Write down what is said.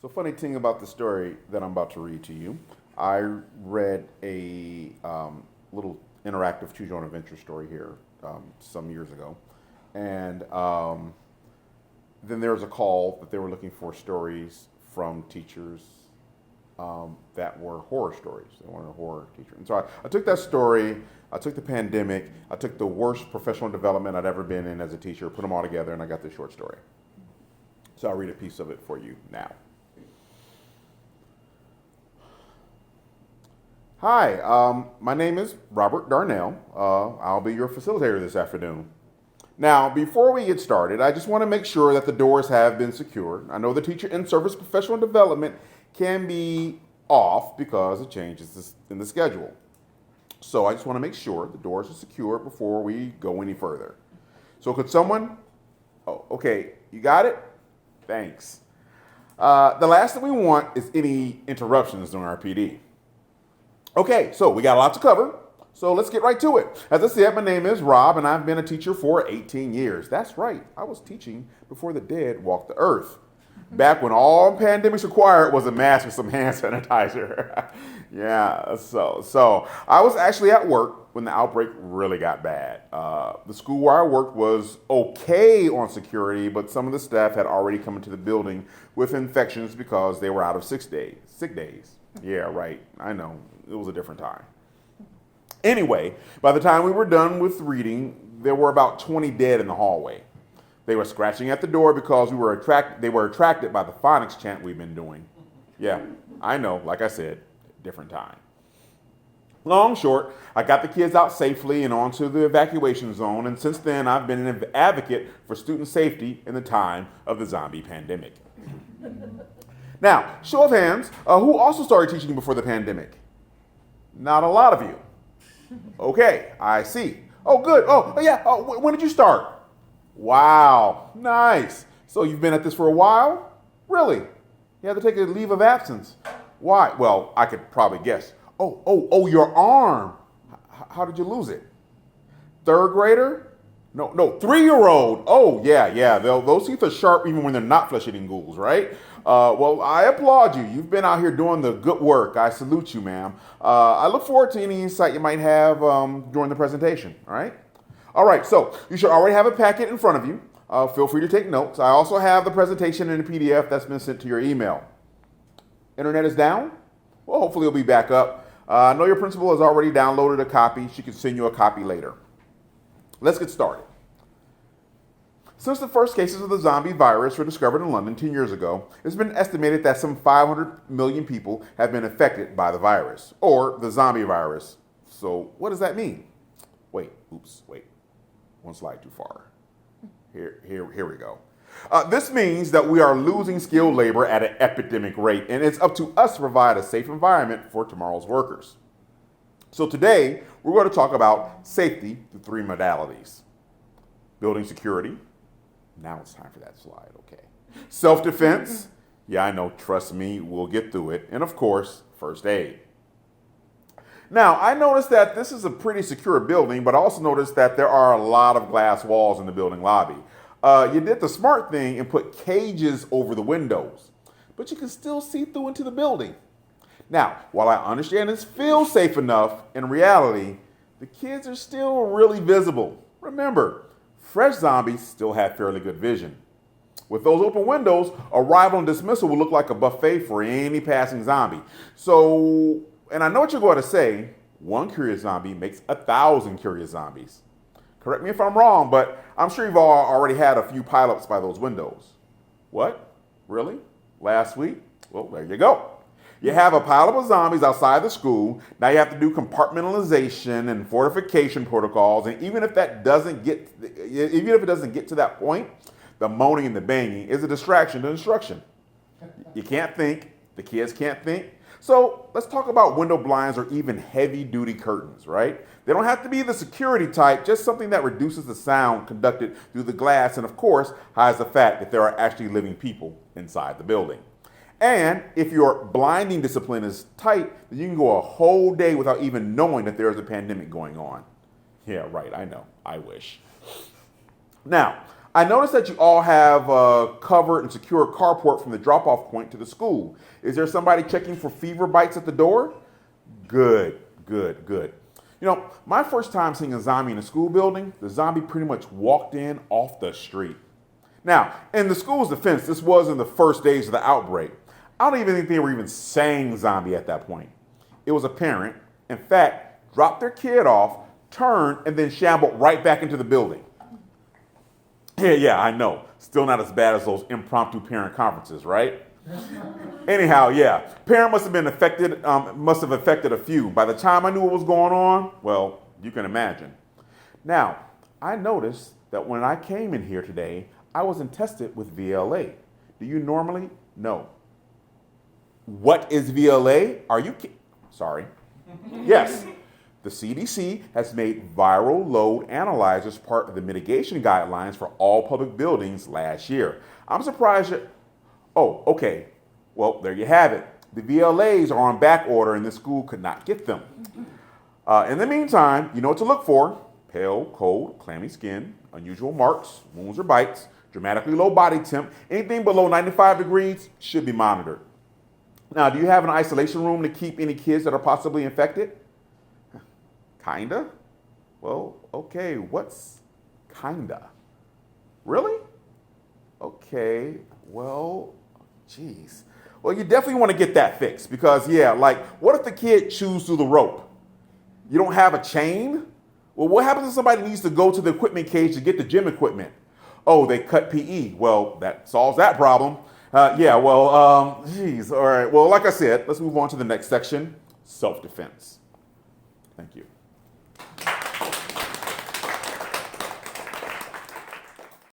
So funny thing about the story that I'm about to read to you, I read a little interactive choose your own adventure story here some years ago, and then there was a call that they were looking for stories from teachers that were horror stories. They wanted a horror teacher, and so I took that story. I took the pandemic. I took the worst professional development I'd ever been in as a teacher, put them all together, and I got this short story. So I'll read a piece of it for you now. Hi, my name is Robert Darnell. I'll be your facilitator this afternoon. Now, before we get started, I just want to make sure that the doors have been secured. I know the teacher in-service professional development can be off because of changes in the schedule. So I just want to make sure the doors are secure before we go any further. So could someone, oh, okay, you got it? Thanks. The last thing we want is any interruptions during our PD. Okay, so we got a lot to cover, so let's get right to it. As I said, my name is Rob, and I've been a teacher for 18 years. That's right, I was teaching before the dead walked the earth. Back when all pandemics required was a mask and some hand sanitizer. Yeah, so I was actually at work when the outbreak really got bad. The school where I worked was okay on security, but some of the staff had already come into the building with infections because they were out of sick days. Yeah, right, I know. It was a different time. Anyway, by the time we were done with reading, there were about 20 dead in the hallway. They were scratching at the door because they were attracted by the phonics chant we've been doing. Yeah, I know, like I said, different time. Long short, I got the kids out safely and onto the evacuation zone, and since then I've been an advocate for student safety in the time of the zombie pandemic. Now, show of hands, who also started teaching before the pandemic? Not a lot of you. Okay, I see. Oh, good. Oh, yeah. Oh, when did you start? Wow, nice. So you've been at this for a while? Really? You had to take a leave of absence. Why? Well, I could probably guess. Oh, your arm. How did you lose it? Third grader? No, 3-year-old. Oh, yeah. Those teeth are sharp even when they're not flesh-eating ghouls, right? Well, I applaud you. You've been out here doing the good work. I salute you, ma'am. I look forward to any insight you might have during the presentation, all right? All right, so you should already have a packet in front of you. Feel free to take notes. I also have the presentation in a PDF that's been sent to your email. Internet is down? Well, hopefully it'll be back up. I know your principal has already downloaded a copy. She can send you a copy later. Let's get started. Since the first cases of the zombie virus were discovered in London 10 years ago, it's been estimated that some 500 million people have been affected by the virus, or the zombie virus. So what does that mean? Wait, one slide too far. Here we go. This means that we are losing skilled labor at an epidemic rate, and it's up to us to provide a safe environment for tomorrow's workers. So today, we're going to talk about safety through 3 modalities. Building security. Now it's time for that slide, okay. Self-defense. Yeah, I know, trust me, we'll get through it. And of course, first aid. Now, I noticed that this is a pretty secure building, but I also noticed that there are a lot of glass walls in the building lobby. You did the smart thing and put cages over the windows, but you can still see through into the building. Now, while I understand this feels safe enough, in reality, the kids are still really visible. Remember, fresh zombies still have fairly good vision. With those open windows, arrival and dismissal will look like a buffet for any passing zombie. So, and I know what you're going to say, 1 curious zombie makes 1,000 curious zombies. Correct me if I'm wrong, but I'm sure you've all already had a few pileups by those windows. What? Really? Last week? Well, there you go. You have a pileup of zombies outside the school. Now you have to do compartmentalization and fortification protocols, and even if it doesn't get to that point, the moaning and the banging is a distraction to instruction. You can't think. The kids can't think. So let's talk about window blinds or even heavy-duty curtains, right? They don't have to be the security type, just something that reduces the sound conducted through the glass and, of course, hides the fact that there are actually living people inside the building. And if your blinding discipline is tight, then you can go a whole day without even knowing that there is a pandemic going on. Yeah, right, I know. I wish. Now, I noticed that you all have a covered and secure carport from the drop-off point to the school. Is there somebody checking for fever bites at the door? Good, good, good. You know, my first time seeing a zombie in a school building, the zombie pretty much walked in off the street. Now, in the school's defense, this was in the first days of the outbreak. I don't even think they were even saying zombie at that point. It was a parent, in fact, dropped their kid off, turned, and then shambled right back into the building. Yeah, I know. Still not as bad as those impromptu parent conferences, right? Anyhow, yeah, parent must have affected a few. By the time I knew what was going on, well, you can imagine. Now, I noticed that when I came in here today, I wasn't tested with VLA. Do you normally? No. What is VLA? Are you sorry? Yes. The CDC has made viral load analyzers part of the mitigation guidelines for all public buildings last year. I'm surprised oh, okay. Well, there you have it. The VLAs are on back order and the school could not get them. In the meantime, you know what to look for. Pale, cold, clammy skin, unusual marks, wounds or bites, dramatically low body temp. Anything below 95 degrees should be monitored. Now, do you have an isolation room to keep any kids that are possibly infected? Kinda? Well, okay, what's kinda? Really? Okay, well, geez. Well, you definitely want to get that fixed because, yeah, like, what if the kid chews through the rope? You don't have a chain? Well, what happens if somebody needs to go to the equipment cage to get the gym equipment? Oh, they cut PE. Well, that solves that problem. Geez, all right. Well, like I said, let's move on to the next section, self-defense. Thank you.